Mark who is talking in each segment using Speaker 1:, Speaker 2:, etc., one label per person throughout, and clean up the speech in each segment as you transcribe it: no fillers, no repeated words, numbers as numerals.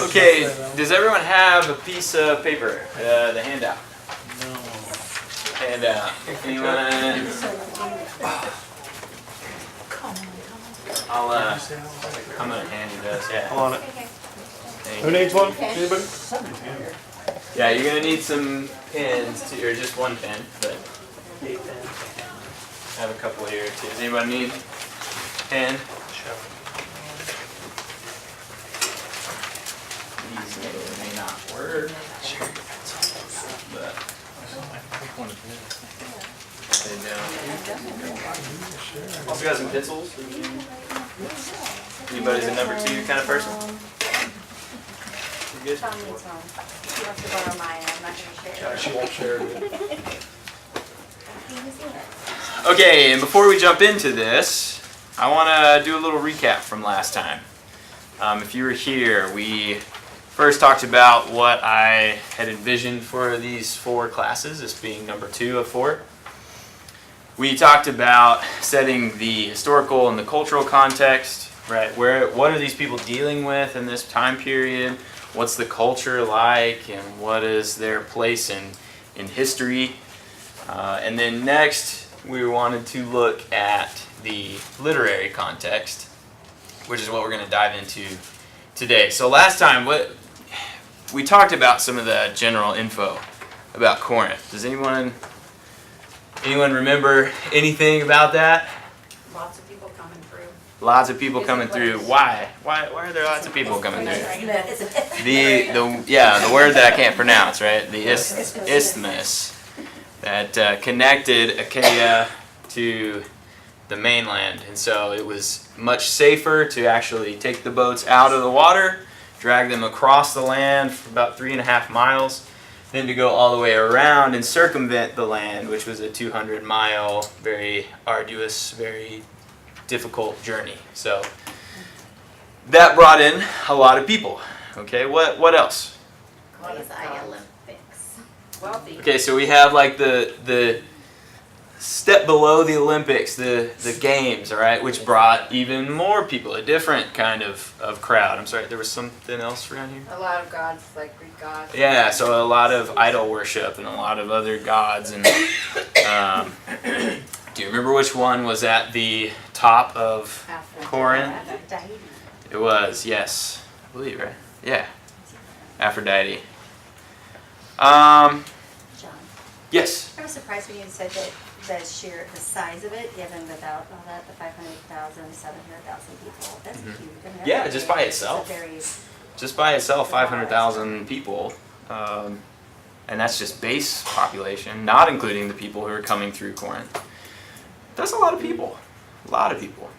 Speaker 1: Okay, does everyone have a piece of paper, the handout?
Speaker 2: No.
Speaker 1: Handout. Anyone? I'm gonna hand you this, yeah.
Speaker 2: Hold on it.
Speaker 1: Thank
Speaker 2: Who
Speaker 1: you.
Speaker 2: needs one? Anybody?
Speaker 1: Yeah, you're gonna need some pens, or just one pen, but I have a couple here too. Does anybody need pen? These may not work, but they don't. Also got some pencils. Anybody's a number 2 kind of person? You good?
Speaker 3: Tom needs one. He wants to borrow mine. I'm not going to share.
Speaker 2: She won't share it.
Speaker 1: Okay, and before we jump into this, I want to do a little recap from last time. If you were here, we first talked about what I had envisioned for these 4 classes, this being number 2 of 4. We talked about setting the historical and the cultural context, right? What are these people dealing with in this time period? What's the culture like, and what is their place in history? And then next, we wanted to look at the literary context, which is what we're going to dive into today. So last time, we talked about some of the general info about Corinth. Does anyone remember anything about that?
Speaker 3: Lots of people coming through.
Speaker 1: Lots of people coming through. Why? Why are there lots of people coming through? The word that I can't pronounce, right? The isthmus that connected Achaia to the mainland, and so it was much safer to actually take the boats out of the water, drag them across the land for about 3.5 miles, then to go all the way around and circumvent the land, which was a 200-mile, very arduous, very difficult journey. So that brought in a lot of people. Okay, what else?
Speaker 3: Olympics. Wealthy.
Speaker 1: Okay, so we have like the step below the Olympics, the games, all right, which brought even more people, a different kind of crowd. I'm sorry, there was something else around here?
Speaker 3: A lot of gods, like Greek gods.
Speaker 1: Yeah, so a lot of idol worship and a lot of other gods. And do you remember which one was at the top of Corinth? It was, yes. I believe, right? Yeah. Aphrodite.
Speaker 4: John,
Speaker 1: Yes.
Speaker 4: I was surprised when you said that the size of it, even without all that, the 500,000, 700,000 people. That's huge. I mean,
Speaker 1: Yeah,
Speaker 4: that's
Speaker 1: just
Speaker 4: very-
Speaker 1: by
Speaker 4: it's a
Speaker 1: itself.
Speaker 4: very-
Speaker 1: Just by itself, 500,000 people. And that's just base population, not including the people who are coming through Corinth. That's a lot of people. A lot of people.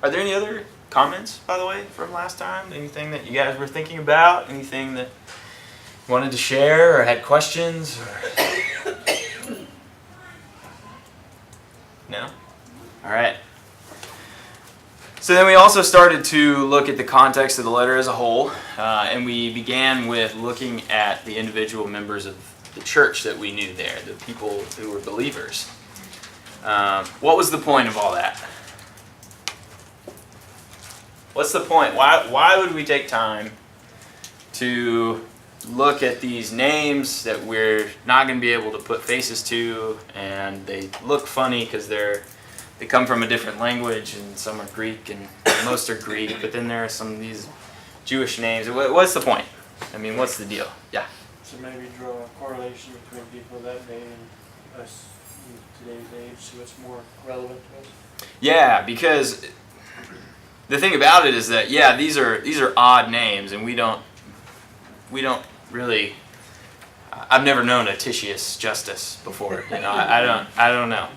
Speaker 1: Are there any other comments, by the way, from last time? Anything that you guys were thinking about? Anything that you wanted to share or had questions? Or... No? All right. So then we also started to look at the context of the letter as a whole, and we began with looking at the individual members of the church that we knew there, the people who were believers. What was the point of all that? What's the point? Why would we take time to look at these names that we're not going to be able to put faces to, and they look funny because they come from a different language, and some are Greek, and most are Greek, but then there are some of these Jewish names. What's the point? I mean, what's the deal? Yeah.
Speaker 2: So maybe draw a correlation between people that day and us in today's age, so it's more relevant to us.
Speaker 1: Yeah, because the thing about it is that these are odd names, and we don't really. I've never known a Titius Justus before. I don't know.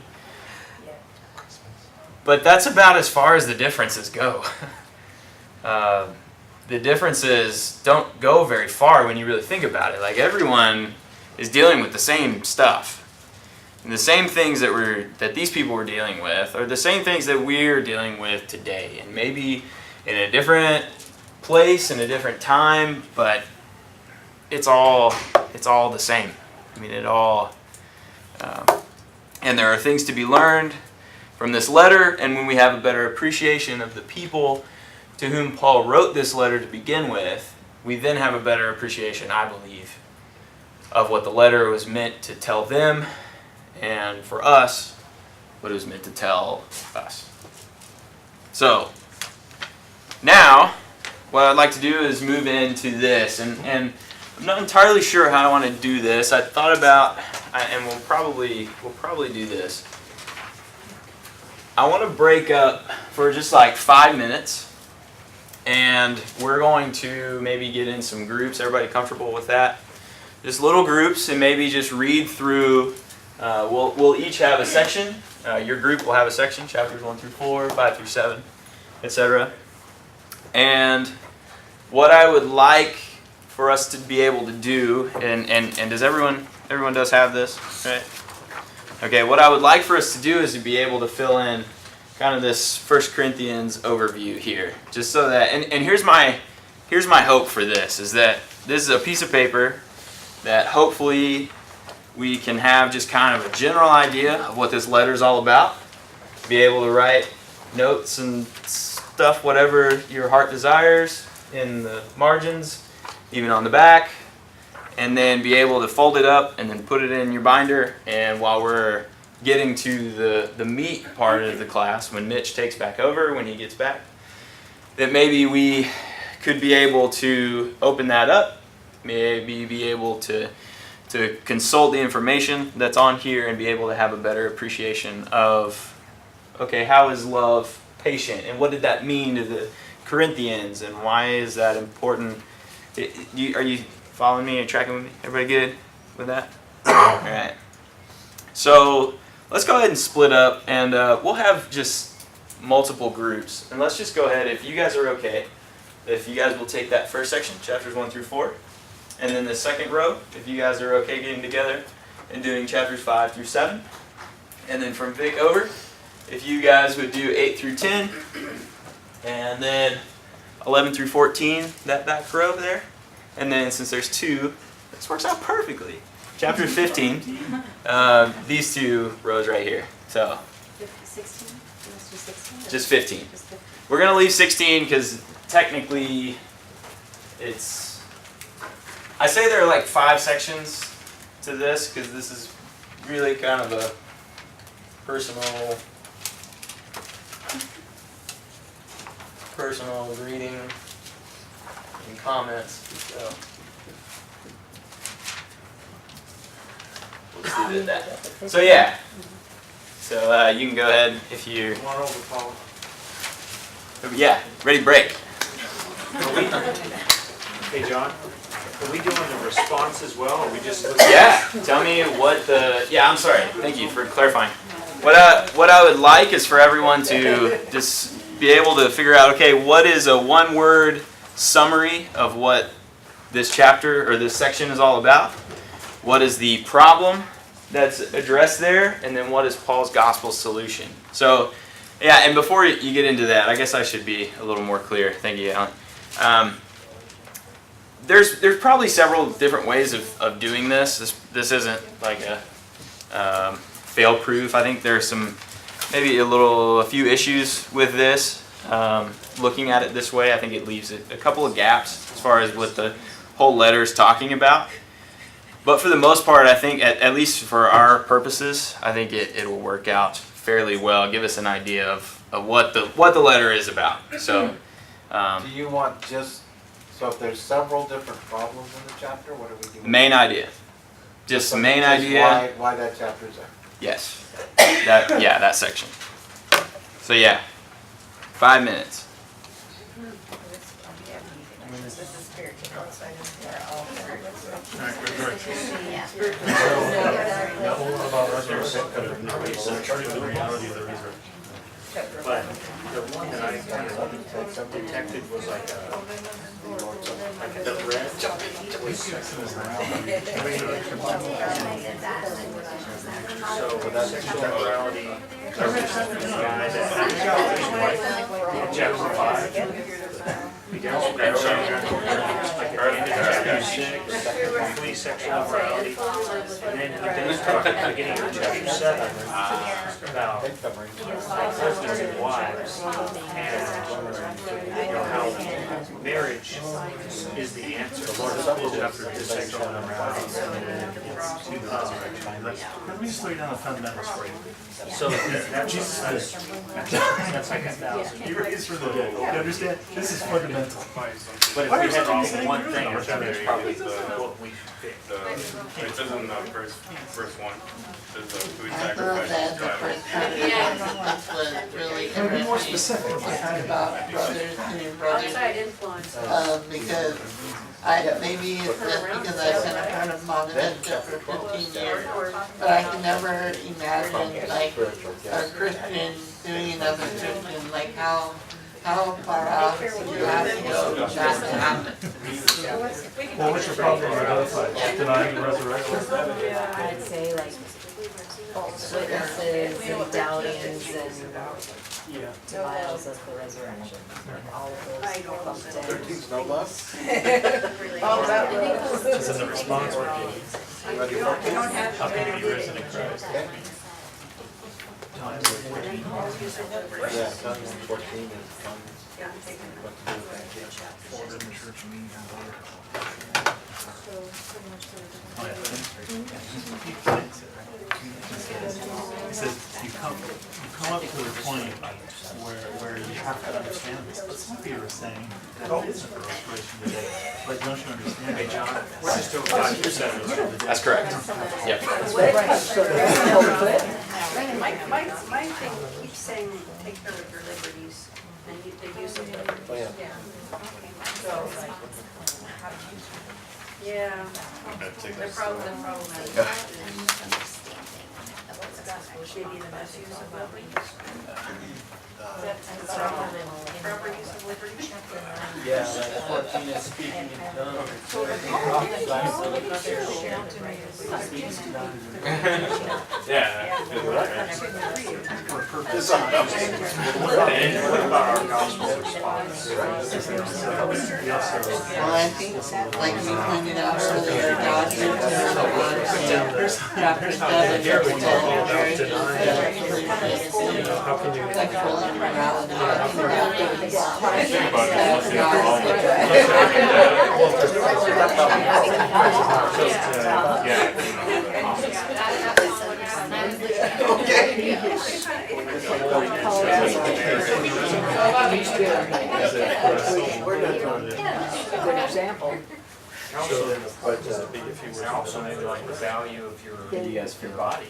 Speaker 1: But that's about as far as the differences go. The differences don't go very far when you really think about it. Like, everyone is dealing with the same stuff. And the same things that these people were dealing with are the same things that we're dealing with today. And maybe in a different place, in a different time, but it's all the same. I mean, and there are things to be learned from this letter, and when we have a better appreciation of the people, to whom Paul wrote this letter to begin with, we then have a better appreciation, I believe, of what the letter was meant to tell them, and for us, what it was meant to tell us. So, now, what I'd like to do is move into this, and I'm not entirely sure how I want to do this. I thought about, and we'll probably do this. I want to break up for just like 5 minutes, and we're going to maybe get in some groups. Everybody comfortable with that? Just little groups, and maybe just read through. We'll each have a section. Your group will have a section, chapters 1 through 4, 5 through 7, etc. And what I would like for us to be able to do, and does everyone does have this, right? Okay, what I would like for us to do is to be able to fill in kind of this 1 Corinthians overview here, just so that, and here's my hope for this, is that this is a piece of paper that hopefully we can have just kind of a general idea of what this letter is all about, be able to write notes and stuff, whatever your heart desires, in the margins, even on the back, and then be able to fold it up and then put it in your binder. And while we're getting to the meat part of the class, when Mitch takes back over, when he gets back, that maybe we could be able to open that up, maybe be able to consult the information that's on here and be able to have a better appreciation of, okay, how is love patient, and what did that mean to the Corinthians, and why is that important? Are you following me and tracking with me? Everybody good with that? All right. So let's go ahead and split up, and we'll have just multiple groups. And let's just go ahead, if you guys are okay, if you guys will take that first section, chapters 1 through 4, and then the second row, if you guys are okay getting together and doing chapters 5 through 7. And then from Vic over, if you guys would do 8 through 10, and then 11 through 14, that back row there. And then since there's 2, this works out perfectly. Chapter 15, these 2 rows right here. So
Speaker 4: 16? Let's do 16?
Speaker 1: just 15.
Speaker 4: Just 15.
Speaker 1: We're going to leave 16 because technically it's, I say there are like 5 sections to this because this is really kind of a personal greeting and comments. So let's do that. So yeah. So you can go ahead if you.
Speaker 2: Come on over, Paul.
Speaker 1: Yeah, ready, break.
Speaker 5: Hey John, are we doing the response as well, or are we just looking
Speaker 1: Yeah, tell me what the. Yeah, I'm sorry. Thank you for clarifying. What I would like is for everyone to just be able to figure out, okay, what is a one-word summary of what this chapter or this section is all about? What is the problem that's addressed there? And then what is Paul's gospel solution? So, yeah, and before you get into that, I guess I should be a little more clear. Thank you, Alan. There's probably several different ways of doing this. This isn't like a fail-proof. I think there's some, maybe a few issues with this. Looking at it this way, I think it leaves a couple of gaps as far as what the whole letter is talking about. But for the most part, I think, at least for our purposes, I think it will work out fairly well. Give us an idea of what the letter is about. So,
Speaker 6: Do you want just, so if there's several different problems in the chapter, what are we doing?
Speaker 1: main idea. Just the main idea.
Speaker 6: Why that chapter's there?
Speaker 1: Yes. That section. So yeah, 5 minutes.
Speaker 5: But the one that I kind of detected was like a the red. So sexual immorality covers the guy that his wife in chapter 5. Begins with that chapter, like at the end of chapter 6, flee sexual immorality. And then he does talk at the beginning of chapter 7 about husbands and wives and how which is the answer. The Lord chapter 6 on the
Speaker 7: Let me slow you down the fundamentals for you.
Speaker 5: So that's like 1,000.
Speaker 7: You raised from the dead. You understand? This is fundamental.
Speaker 5: But if we had one thing, it's probably what we pick.
Speaker 8: It says in the first one, it says the food
Speaker 9: I thought
Speaker 8: sacrifice.
Speaker 9: that the first conference was really
Speaker 7: Can we be more
Speaker 9: interesting.
Speaker 7: specific?
Speaker 9: About brothers and brothers,
Speaker 3: Outside influence.
Speaker 9: because maybe it's just because I've been a part of Monte Vista for 15 years, but I can never imagine like a Christian doing another Christian, like how far off you have to go for that to happen.
Speaker 7: Well, what's your problem identified? Denying the resurrection?
Speaker 10: I'd say like false witnesses and doubtings and denials of the resurrection. Like all of those lumped in.
Speaker 6: 13's no less?
Speaker 3: All about
Speaker 7: This is in the response we're giving.
Speaker 6: Ready for it?
Speaker 7: How can you be risen in Christ?
Speaker 6: Yeah, John 14 is tongues. What to do with
Speaker 7: He says, you come up to the point where you have to understand this. But some people are saying that it isn't the restoration today. But don't you understand?
Speaker 5: Hey, John, we're just doing 5%.
Speaker 1: That's correct. Yep.
Speaker 3: My thing keeps saying, take care of your liberties, and the use of liberties.
Speaker 6: Oh, yeah.
Speaker 3: So, yeah, the problem is maybe the misuse of liberties. Proper use of liberties.
Speaker 2: Yeah, like 14 is speaking in
Speaker 5: What about our gospel response?
Speaker 9: Well, I think, like you pointed out earlier, God did chapter 7, verse 10, very sexual immorality.
Speaker 10: Good example.
Speaker 5: And also maybe like the value of your body.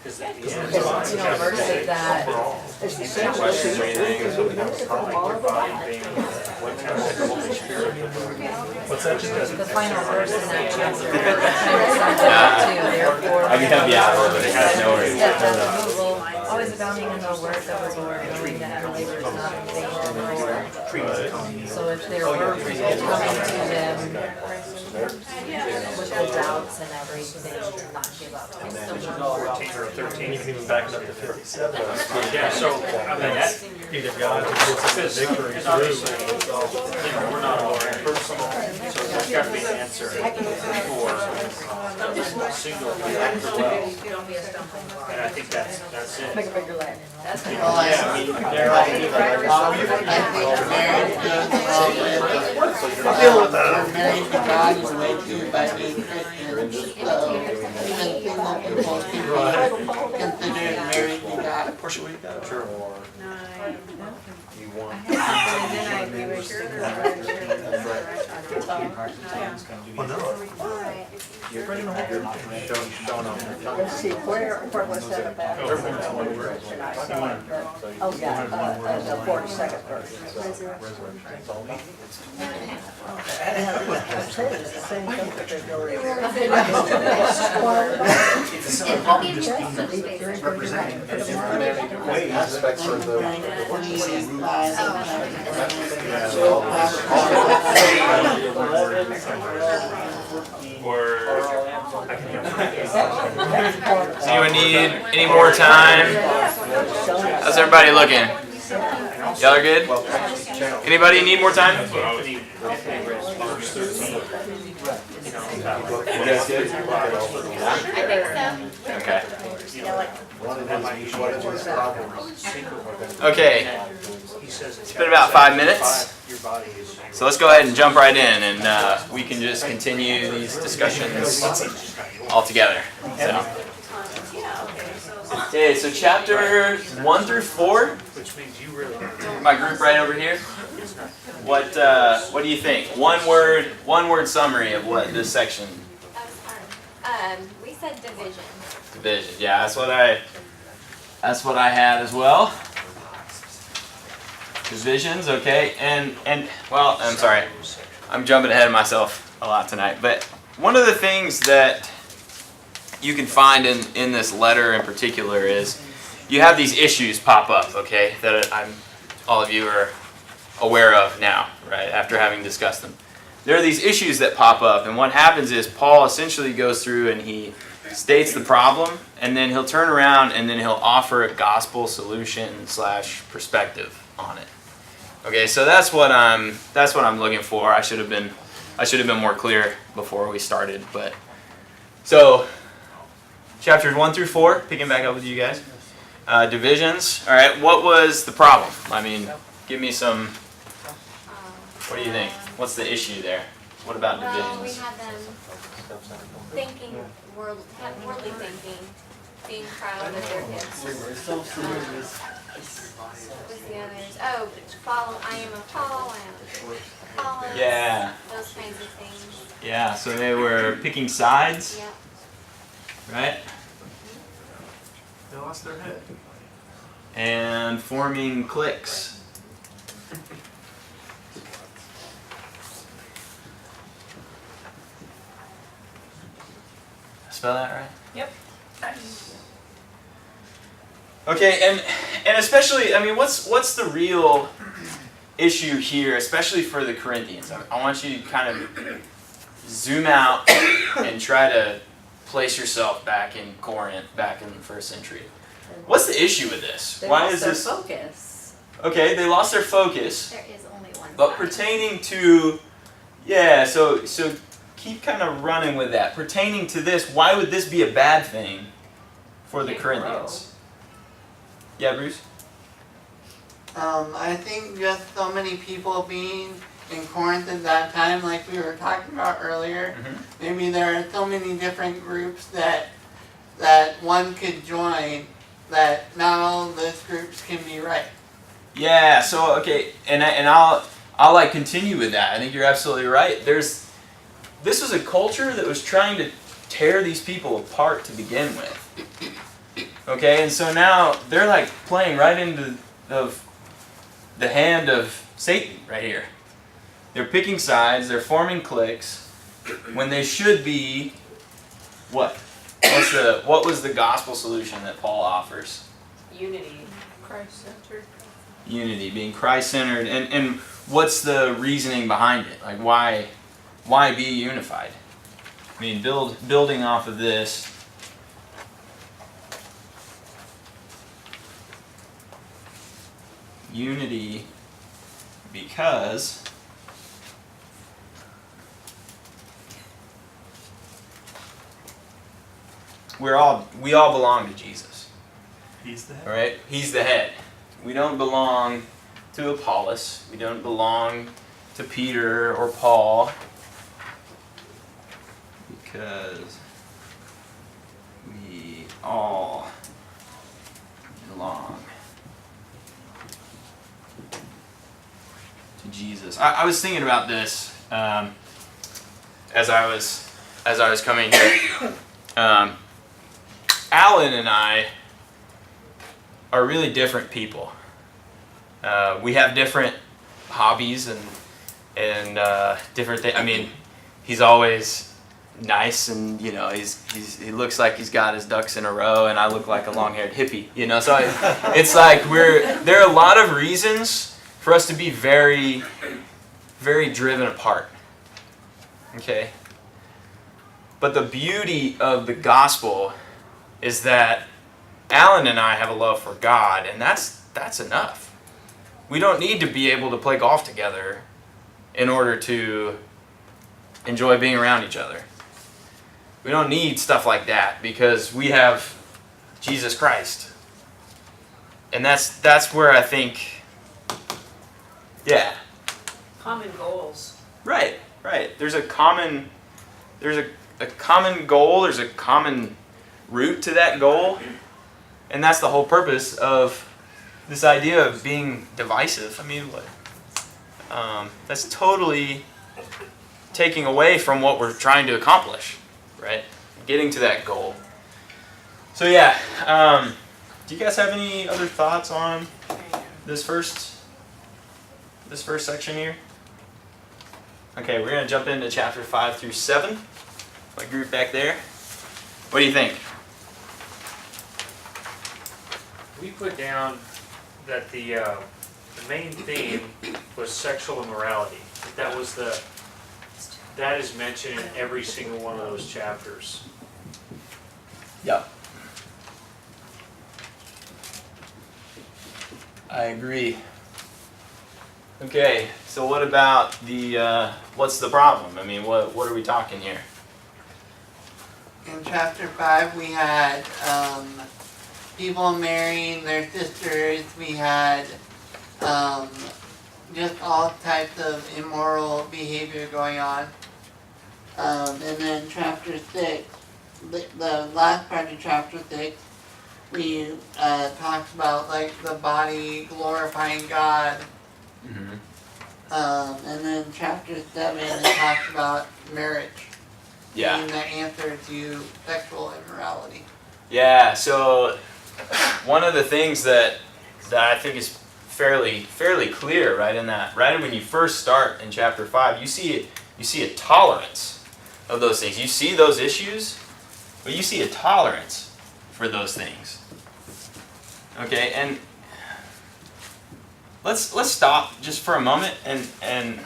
Speaker 5: Because at the end,
Speaker 10: You know, versus that,
Speaker 1: Questions or anything?
Speaker 7: What's that?
Speaker 10: the final verse in that chapter, kind of sums it up too, therefore.
Speaker 1: I can help you out a little bit. No worries.
Speaker 10: That removal, always abounding in the work of the Lord, knowing that our labor is not in vain in the Lord. So if there were people coming to them with the doubts and everything, not give up.
Speaker 5: or 13.
Speaker 7: You can even back it up to 57.
Speaker 5: Yeah, so, I mean, that,
Speaker 7: Either God who gives us the victory
Speaker 5: because
Speaker 7: through.
Speaker 5: obviously, we're not all personal, so there's got to be an answer for single as well. And I think that's it.
Speaker 10: Make a bigger land.
Speaker 9: Well, I think marriage goes along with, we're married to God in a way too by being Christians. So even single people can be considered married to God.
Speaker 7: Portia, what you got? Sure.
Speaker 6: You want.
Speaker 3: And then I agree with you.
Speaker 7: Well, no.
Speaker 6: You're showing on your tongue.
Speaker 10: Let's see, where was that about? Oh, yeah, the 42nd verse.
Speaker 6: Resurrection's only. Aspects of the.
Speaker 1: Does anyone need any more time? How's everybody looking? Y'all are good? Anybody need more time?
Speaker 5: Verse 13.
Speaker 1: You guys good? Okay.
Speaker 6: What are these problems?
Speaker 1: Okay,
Speaker 5: He says
Speaker 1: it's been about 5 minutes.
Speaker 5: your body is.
Speaker 1: So let's go ahead and jump right in, and we can just continue these discussions all together. So. Okay, so chapter 1 through 4.
Speaker 5: Which means you really.
Speaker 1: My group right over here. What do you think? One word summary of what this section.
Speaker 11: We said division.
Speaker 1: Division. Yeah, that's what I had as well. Divisions, okay, and well, I'm sorry, I'm jumping ahead of myself a lot tonight. But one of the things that you can find in this letter in particular is you have these issues pop up, okay, that all of you are aware of now, right? After having discussed them, there are these issues that pop up, and what happens is Paul essentially goes through and he states the problem, and then he'll turn around and then he'll offer a gospel solution / perspective on it. Okay, so that's what I'm looking for. I should have been more clear before we started, but so chapters 1 through 4, picking back up with you guys. Divisions. All right, what was the problem? I mean, give me some. What do you think? What's the issue there? What about
Speaker 11: Well, we
Speaker 1: divisions?
Speaker 11: had them thinking, worldly thinking, being proud of their gifts. What's the others? Oh, I am of Paul, I am of Apollos.
Speaker 1: Yeah.
Speaker 11: Those kinds of things.
Speaker 1: Yeah. So they were picking sides,
Speaker 11: Yeah.
Speaker 1: right?
Speaker 7: They lost their head.
Speaker 1: And forming cliques. Spell that right?
Speaker 3: Yep.
Speaker 1: Nice. Okay, and especially, I mean, what's the real issue here, especially for the Corinthians? I want you to kind of zoom out and try to place yourself back in Corinth, back in the first century. What's the issue with this?
Speaker 10: They
Speaker 1: Why
Speaker 10: lost
Speaker 1: is
Speaker 10: their
Speaker 1: this?
Speaker 10: focus.
Speaker 1: Okay, they lost their focus,
Speaker 4: There is only one
Speaker 1: but
Speaker 4: side.
Speaker 1: pertaining to, yeah. So keep kind of running with that. Pertaining to this, why would this be a bad thing for the Corinthians? Yeah, Bruce.
Speaker 9: I think just so many people being in Corinth at that time, like we were talking about earlier, maybe there are so many different groups that one could join, that not all of those groups can be right.
Speaker 1: Yeah. So okay, and I'll like continue with that. I think you're absolutely right. This was a culture that was trying to tear these people apart to begin with. Okay, and so now they're like playing right into the hand of Satan right here. They're picking sides, they're forming cliques, when they should be what? What was the gospel solution that Paul offers?
Speaker 10: Unity.
Speaker 3: Christ-centered.
Speaker 1: Unity, being Christ-centered, and what's the reasoning behind it? Like why be unified? I mean, building off of this. Unity, because we all belong to Jesus.
Speaker 7: He's the head.
Speaker 1: All right, He's the head. We don't belong to Apollos. We don't belong to Peter or Paul, because we all belong to Jesus. I was thinking about this as I was coming here. Alan and I are really different people. We have different hobbies and different things. I mean, he's always nice, and you know, he looks like he's got his ducks in a row, and I look like a long-haired hippie. You know, so it's like there are a lot of reasons for us to be very, very driven apart. Okay? But the beauty of the gospel is that Alan and I have a love for God, and that's enough. We don't need to be able to play golf together in order to enjoy being around each other. We don't need stuff like that, because we have Jesus Christ. And that's where I think, yeah.
Speaker 3: Common goals.
Speaker 1: Right. There's a common goal, there's a common route to that goal. And that's the whole purpose of this idea of being divisive. I mean, that's totally taking away from what we're trying to accomplish, right? Getting to that goal. So yeah, do you guys have any other thoughts on this first section here? Okay, we're gonna jump into chapter 5 through 7. My group back there. What do you think?
Speaker 5: We put down that the main theme was sexual immorality. That is mentioned in every single one of those chapters.
Speaker 1: Yep. I agree. Okay, so what about what's the problem? I mean, what are we talking here?
Speaker 9: In chapter 5, we had people marrying their sisters. We had just all types of immoral behavior going on. And then chapter 6, the last part of chapter 6, we talked about like the body glorifying God.
Speaker 1: Mm-hmm.
Speaker 9: And then chapter 7, it talks about marriage.
Speaker 1: Yeah.
Speaker 9: Being the answer to sexual immorality.
Speaker 1: Yeah, so one of the things that I think is fairly clear, right, in that, right when you first start in chapter 5, you see a tolerance of those things. You see those issues, but you see a tolerance for those things. Okay, and let's stop just for a moment, and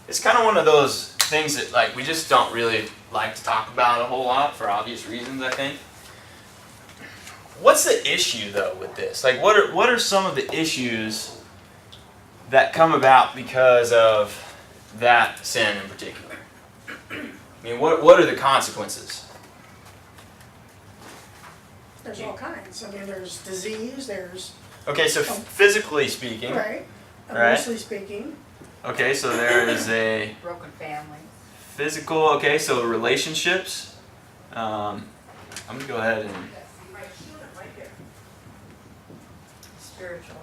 Speaker 1: it's kind of one of those things that like we just don't really like to talk about a whole lot for obvious reasons, I think. What's the issue though with this? Like what are some of the issues that come about because of that sin in particular? I mean, what are the consequences?
Speaker 12: There's all kinds. I mean, there's disease, there's,
Speaker 1: Okay, so physically speaking,
Speaker 12: right,
Speaker 1: Right.
Speaker 12: emotionally speaking.
Speaker 1: okay, so there is a
Speaker 10: Broken family.
Speaker 1: physical, okay, so relationships. I'm going to go ahead and,
Speaker 10: Spiritual.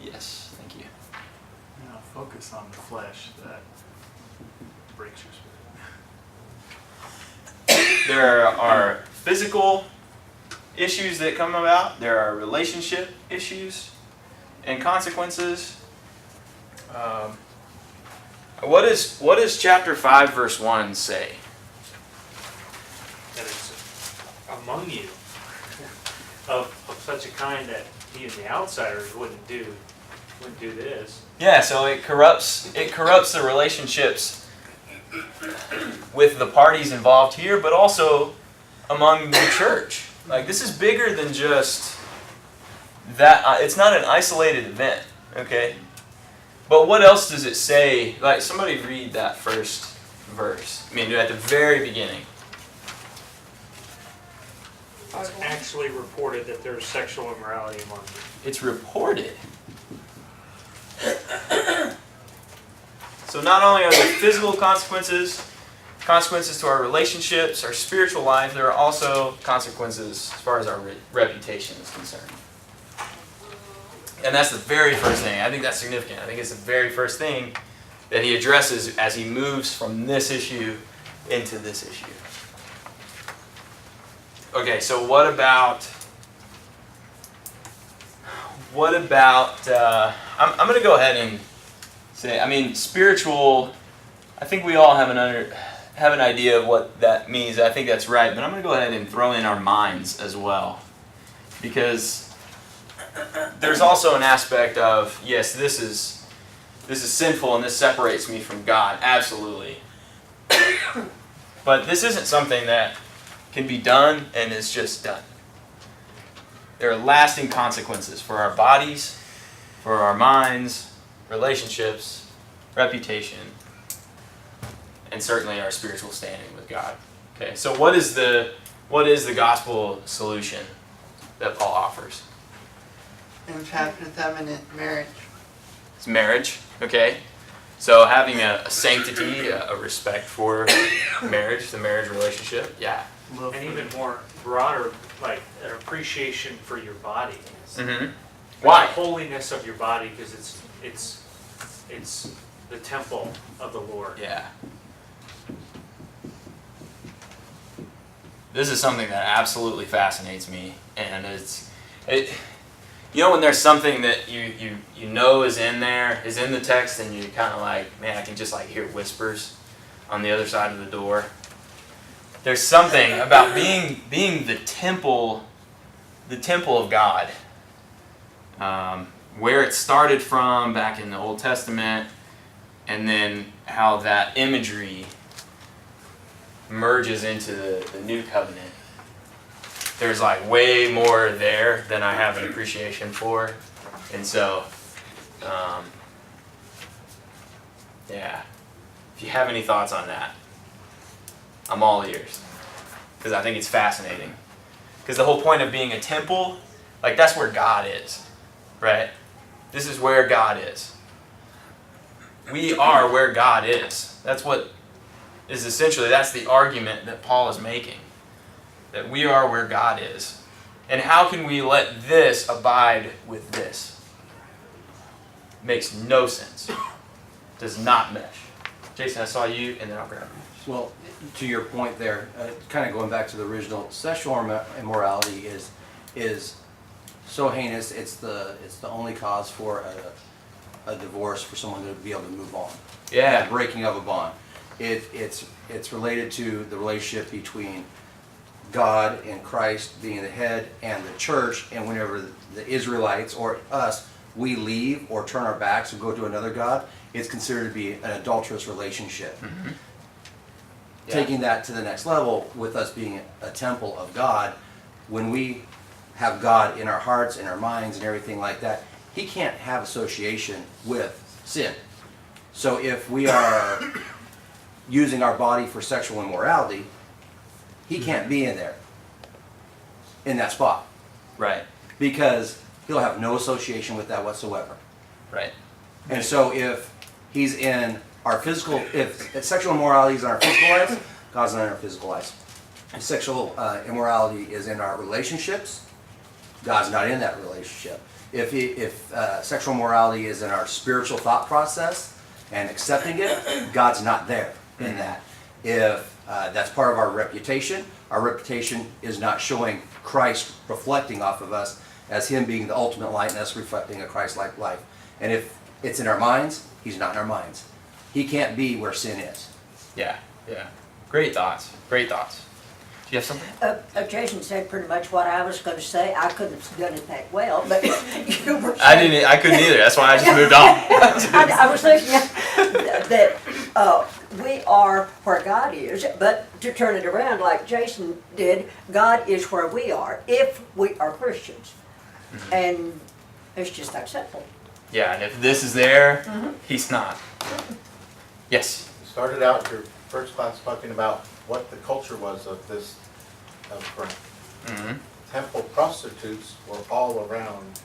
Speaker 1: yes, thank you.
Speaker 7: Focus on the flesh that breaks your spirit.
Speaker 1: There are physical issues that come about. There are relationship issues and consequences. What does chapter 5 verse 1 say?
Speaker 5: That it's among you of such a kind that even the outsiders wouldn't do this.
Speaker 1: Yeah, so it corrupts the relationships with the parties involved here, but also among the church. Like, this is bigger than just that. It's not an isolated event, okay? But what else does it say? Like, somebody read that first verse. I mean, at the very beginning.
Speaker 5: It's actually reported that there's sexual immorality among you.
Speaker 1: It's reported. So not only are there physical consequences to our relationships, our spiritual life, there are also consequences as far as our reputation is concerned. And that's the very first thing. I think that's significant. I think it's the very first thing that he addresses as he moves from this issue into this issue. Okay, so what about I'm going to go ahead and say, I mean, spiritual, I think we all have an idea of what that means. I think that's right, but I'm going to go ahead and throw in our minds as well. Because there's also an aspect of, yes, this is sinful and this separates me from God, absolutely. But this isn't something that can be done and is just done. There are lasting consequences for our bodies, for our minds, relationships, reputation, and certainly our spiritual standing with God. Okay, so what is the What is the gospel solution that Paul offers?
Speaker 9: In chapter 7, it's marriage.
Speaker 1: It's marriage, okay? So having a sanctity, a respect for marriage, the marriage relationship, yeah.
Speaker 5: And even more broader, like an appreciation for your body.
Speaker 1: Mm-hmm. Why?
Speaker 5: The holiness of your body, because it's the temple of the Lord.
Speaker 1: Yeah. This is something that absolutely fascinates me, and you know when there's something that you know is in the text, and you kind of like, man, I can just like hear whispers on the other side of the door. There's something about being the temple of God, where it started from back in the Old Testament, and then how that imagery merges into the new covenant. There's like way more there than I have an appreciation for, and so yeah, if you have any thoughts on that, I'm all ears, because I think it's fascinating. Because the whole point of being a temple, like that's where God is, right? This is where God is. We are where God is. That's what is essentially, that's the argument that Paul is making. That we are where God is. And how can we let this abide with this? Makes no sense. Does not mesh. Jason, I saw you, and then I'll grab you.
Speaker 13: Well, to your point there, kind of going back to the original, sexual immorality is so heinous. It's the only cause for a divorce, for someone to be able to move on.
Speaker 1: Yeah.
Speaker 13: That breaking of a bond. It's related to the relationship between God and Christ being the head and the church, and whenever the Israelites or us, we leave or turn our backs and go to another God, it's considered to be an adulterous relationship.
Speaker 1: Mm-hmm. Yeah.
Speaker 13: Taking that to the next level, with us being a temple of God, when we have God in our hearts and our minds and everything like that, He can't have association with sin. So if we are using our body for sexual immorality, He can't be in there, in that spot.
Speaker 1: Right.
Speaker 13: Because He'll have no association with that whatsoever.
Speaker 1: Right.
Speaker 13: And so if He's in our physical, if sexual immorality is in our physical lives, God's not in our physical lives. If sexual immorality is in our relationships, God's not in that relationship. If sexual morality is in our spiritual thought process and accepting it, God's not there in that. If that's part of our reputation is not showing Christ reflecting off of us as Him being the ultimate light and us reflecting a Christ-like life. And if it's in our minds, He's not in our minds. He can't be where sin is.
Speaker 1: Yeah, yeah. Great thoughts. Great thoughts. Do you have something?
Speaker 14: Jason said pretty much what I was going to say. I couldn't have done it that well, but you were
Speaker 1: saying, I couldn't either. That's why I just moved on.
Speaker 14: I was thinking that we are where God is, but to turn it around like Jason did, God is where we are, if we are Christians. Mm-hmm. And it's just that simple.
Speaker 1: Yeah, and if this is there, He's not. Yes?
Speaker 6: You started out your first class talking about what the culture was of this Corinth.
Speaker 1: Mm-hmm.
Speaker 6: Temple prostitutes were all around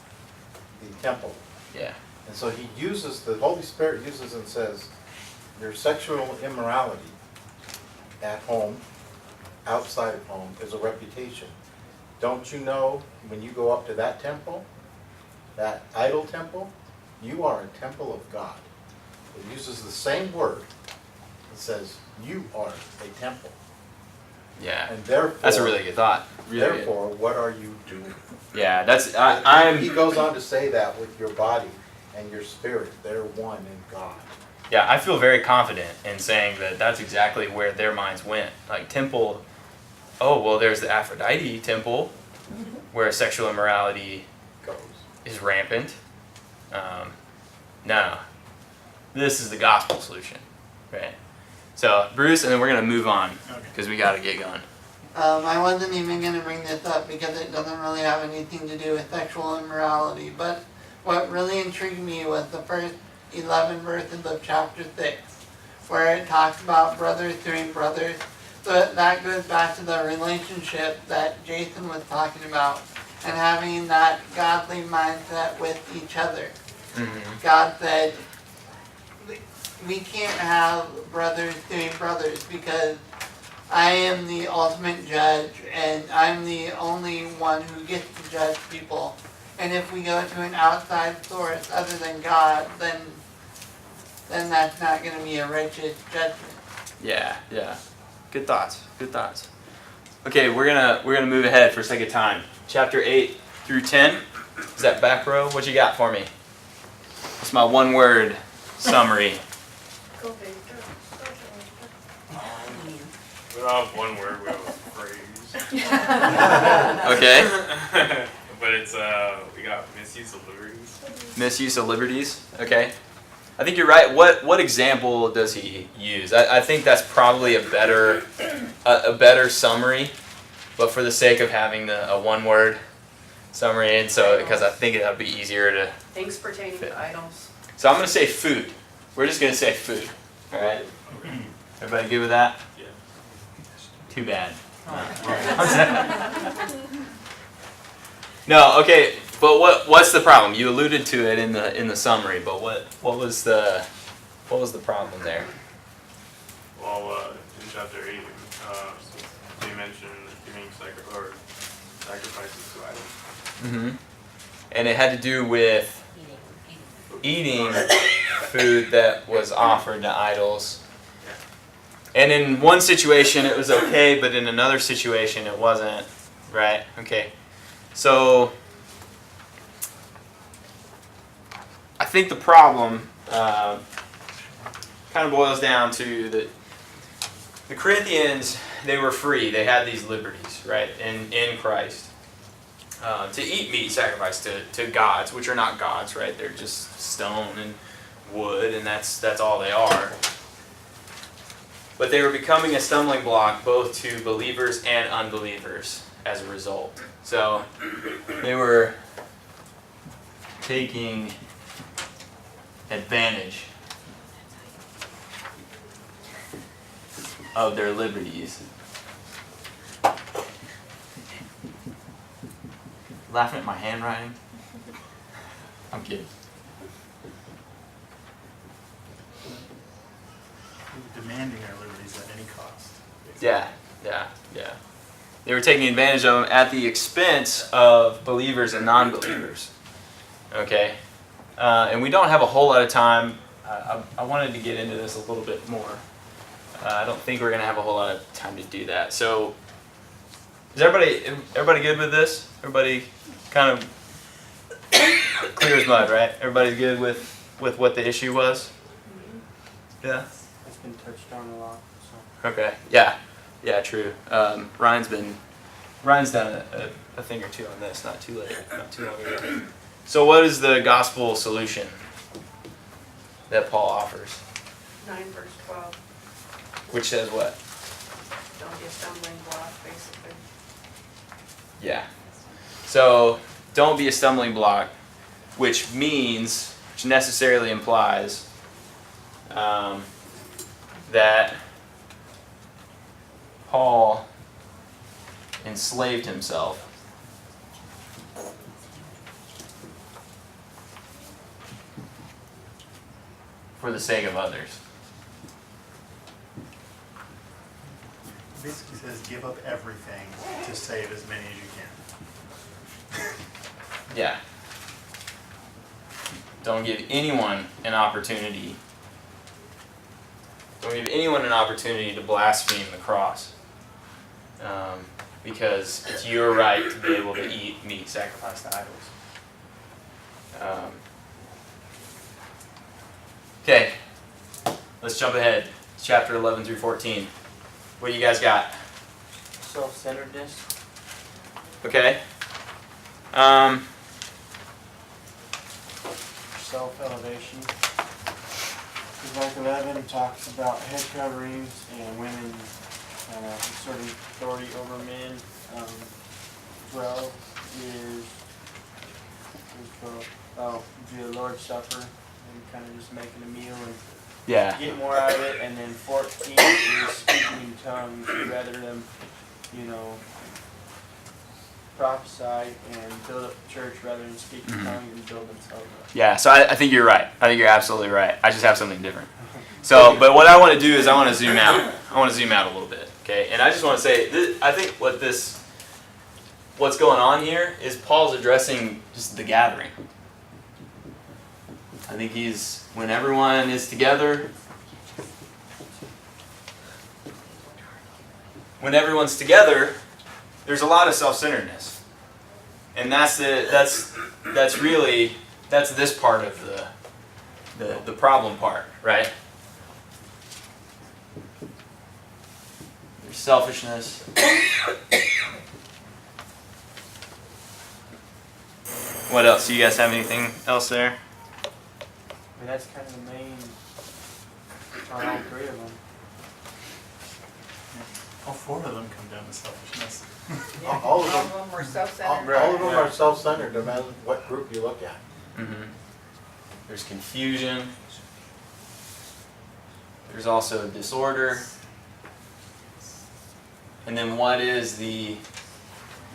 Speaker 6: the temple.
Speaker 1: Yeah.
Speaker 6: And so the Holy Spirit uses and says, your sexual immorality at home, outside of home, is a reputation. Don't you know when you go up to that temple, that idol temple, you are a temple of God. It uses the same word. It says, you are a temple.
Speaker 1: Yeah.
Speaker 6: And therefore,
Speaker 1: that's a really good thought. Really
Speaker 6: therefore, what are you doing?
Speaker 1: Yeah, I'm.
Speaker 6: He goes on to say that with your body and your spirit, they're one in God.
Speaker 1: Yeah, I feel very confident in saying that that's exactly where their minds went. Like temple, oh, well, there's the Aphrodite temple, where sexual immorality is rampant. No, this is the gospel solution, right? So, Bruce, and then we're going to move on, because we got to get going.
Speaker 9: I wasn't even going to bring this up because it doesn't really have anything to do with sexual immorality, but what really intrigued me was the first 11 verses of chapter 6, where it talks about brothers doing brothers but that goes back to the relationship that Jason was talking about and having that godly mindset with each other. God said, we can't have brothers doing brothers because I am the ultimate judge and I'm the only one who gets to judge people. And if we go to an outside source other than God, then that's not going to be a righteous judgment.
Speaker 1: Yeah, yeah. Good thoughts. Good thoughts. Okay, we're gonna move ahead for a second time. Chapter 8 through 10. Is that back row? What you got for me? It's my one-word summary.
Speaker 11: Go big, go.
Speaker 8: We don't have one word, we have a phrase.
Speaker 1: Okay.
Speaker 8: But it's, we got misuse of liberties.
Speaker 1: Misuse of liberties. Okay. I think you're right. What example does he use? I think that's probably a better summary, but for the sake of having a one-word summary, and so because I think that'd be easier to.
Speaker 3: Things pertaining to idols.
Speaker 1: So I'm gonna say food. We're just gonna say food. All right. Everybody good with that?
Speaker 8: Yeah.
Speaker 1: Too bad. No. Okay. But what's the problem? You alluded to it in the summary, but what was the problem there?
Speaker 8: Well, in chapter 8, they mentioned giving sacrifices to idols.
Speaker 1: Mm-hmm. And it had to do with eating food that was offered to idols. And in one situation it was okay, but in another situation it wasn't. Right? Okay. So I think the problem kind of boils down to the Corinthians. They were free. They had these liberties, right, in Christ, to eat meat sacrificed to gods, which are not gods, right? They're just stone and wood, and that's all they are. But they were becoming a stumbling block both to believers and unbelievers as a result. So they were taking advantage of their liberties. Laughing at my handwriting? I'm kidding.
Speaker 7: Demanding our liberties at any cost.
Speaker 1: Yeah. They were taking advantage of them at the expense of believers and non-believers. Okay? And we don't have a whole lot of time. I wanted to get into this a little bit more. I don't think we're going to have a whole lot of time to do that. So, is everybody good with this? Everybody kind of clear as mud, right? Everybody's good with what the issue was? Yeah?
Speaker 2: It's been touched on a lot, so.
Speaker 1: Okay. Yeah, true. Ryan's done a thing or two on this, not too long ago. So what is the gospel solution that Paul offers?
Speaker 3: 9 verse 12.
Speaker 1: Which says what?
Speaker 3: Don't be a stumbling block, basically.
Speaker 1: Yeah. So don't be a stumbling block, which necessarily implies that Paul enslaved himself for the sake of others.
Speaker 7: It basically says give up everything to save as many as you can.
Speaker 1: Yeah. Don't give anyone an opportunity. Don't give anyone an opportunity to blaspheme the cross. Because it's your right to be able to eat meat sacrificed to idols. Okay, let's jump ahead. It's chapter 11 through 14. What do you guys got?
Speaker 2: Self-centeredness.
Speaker 1: Okay.
Speaker 2: Self-elevation. Mark 11 talks about head coverings and women exerting authority over men. 12 is do the Lord's Supper and kind of just making a meal and
Speaker 1: Yeah.
Speaker 2: get more out of it, and then 14 is speaking in tongues rather than, prophesy and build up the church rather than speak in tongues and build themselves up.
Speaker 1: Yeah, so I think you're right. I think you're absolutely right. I just have something different. So, but what I want to do is I want to zoom out. I want to zoom out a little bit, okay? And I just want to say, I think what's going on here is Paul's addressing just the gathering. I think when everyone is together, when everyone's together, there's a lot of self-centeredness. And that's this part of the problem part, right? There's selfishness. What else? Do you guys have anything else there?
Speaker 2: I mean, that's kind of the main on all three of them.
Speaker 7: All four of them come down to selfishness.
Speaker 6: All of them.
Speaker 9: were
Speaker 6: All
Speaker 9: self-centered.
Speaker 6: of them are self-centered, no matter what group you look at.
Speaker 1: Mm-hmm. There's confusion. There's also disorder. And then what is the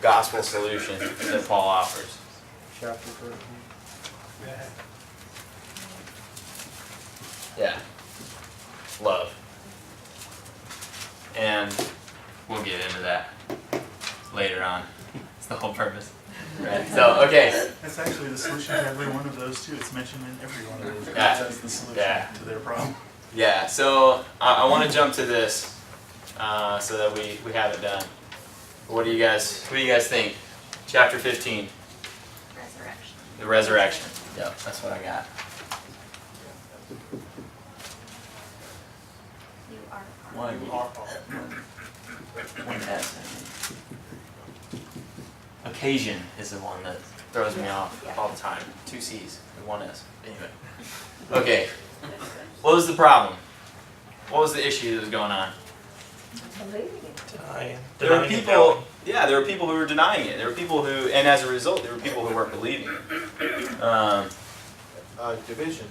Speaker 1: gospel solution that Paul offers?
Speaker 2: Chapter 13.
Speaker 1: Yeah. Love. And we'll get into that later on. It's the whole purpose. Right. So, okay.
Speaker 7: That's actually the solution to every one of those too. It's mentioned in every one of those.
Speaker 1: Yeah.
Speaker 7: That's the solution to their problem.
Speaker 1: Yeah, so I want to jump to this so that we have it done. What do you guys think? Chapter 15.
Speaker 11: Resurrection.
Speaker 1: The resurrection. Yep, that's what I got.
Speaker 11: You are.
Speaker 1: One S, I think. Occasion is the one that throws me off all the time. 2 C's and 1 S. Anyway. Okay. What was the problem? What was the issue that was going on? There were people. Yeah, there were people who were denying it. There were people who, and as a result, there were people who weren't believing it.
Speaker 6: Division.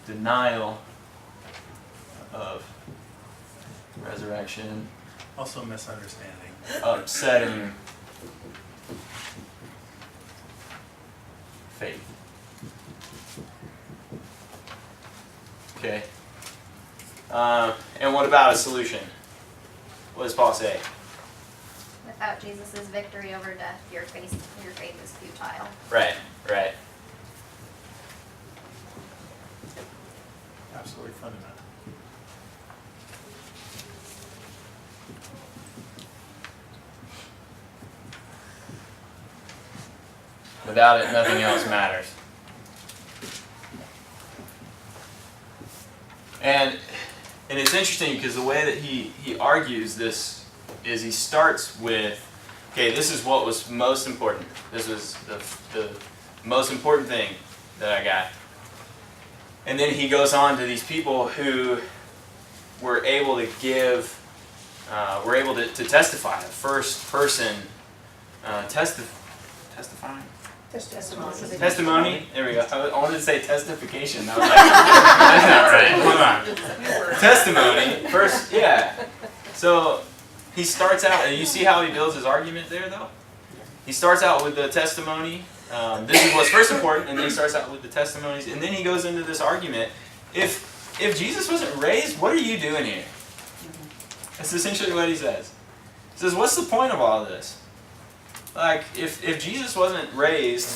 Speaker 1: Denial of resurrection.
Speaker 7: Also misunderstanding.
Speaker 1: Upsetting faith. Okay. And what about a solution? What does Paul say?
Speaker 11: Without Jesus' victory over death, your faith is futile.
Speaker 1: Right, right.
Speaker 7: Absolutely fundamental.
Speaker 1: Without it, nothing else matters. And it's interesting because the way that he argues this is he starts with, okay, this is what was most important. This was the most important thing that I got. And then he goes on to these people who were able to give, were able to testify, a first person testifying? Testimony. There we go. I wanted to say testification. I was like, that's not right. Hold on. Testimony. First, yeah. So he starts out, and you see how he builds his argument there, though? He starts out with the testimony. This is what's first important, and then he starts out with the testimonies, and then he goes into this argument. If Jesus wasn't raised, what are you doing here? That's essentially what he says. He says, what's the point of all of this? Like, if Jesus wasn't raised,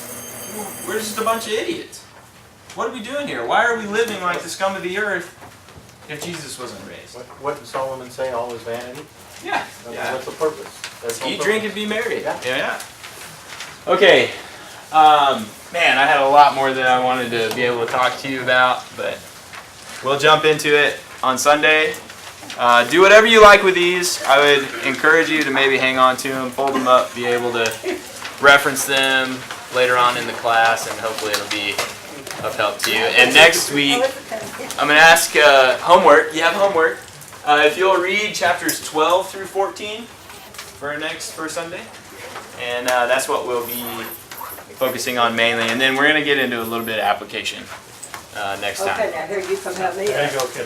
Speaker 1: we're just a bunch of idiots. What are we doing here? Why are we living like the scum of the earth if Jesus wasn't raised?
Speaker 6: What did Solomon say? All is vanity?
Speaker 1: Yeah.
Speaker 6: What's the purpose? There's no
Speaker 1: Eat,
Speaker 6: purpose.
Speaker 1: drink, and be merry. Yeah. Okay. Man, I had a lot more that I wanted to be able to talk to you about, but we'll jump into it on Sunday. Do whatever you like with these. I would encourage you to maybe hang on to them, fold them up, be able to reference them later on in the class, and hopefully it'll be of help to you. And next week, I'm going to ask homework. You have homework. If you'll read chapters 12 through 14 for Sunday. And that's what we'll be focusing on mainly. And then we're going to get into a little bit of application next time.
Speaker 14: Okay, now here you come help me out.
Speaker 7: There you go, kid.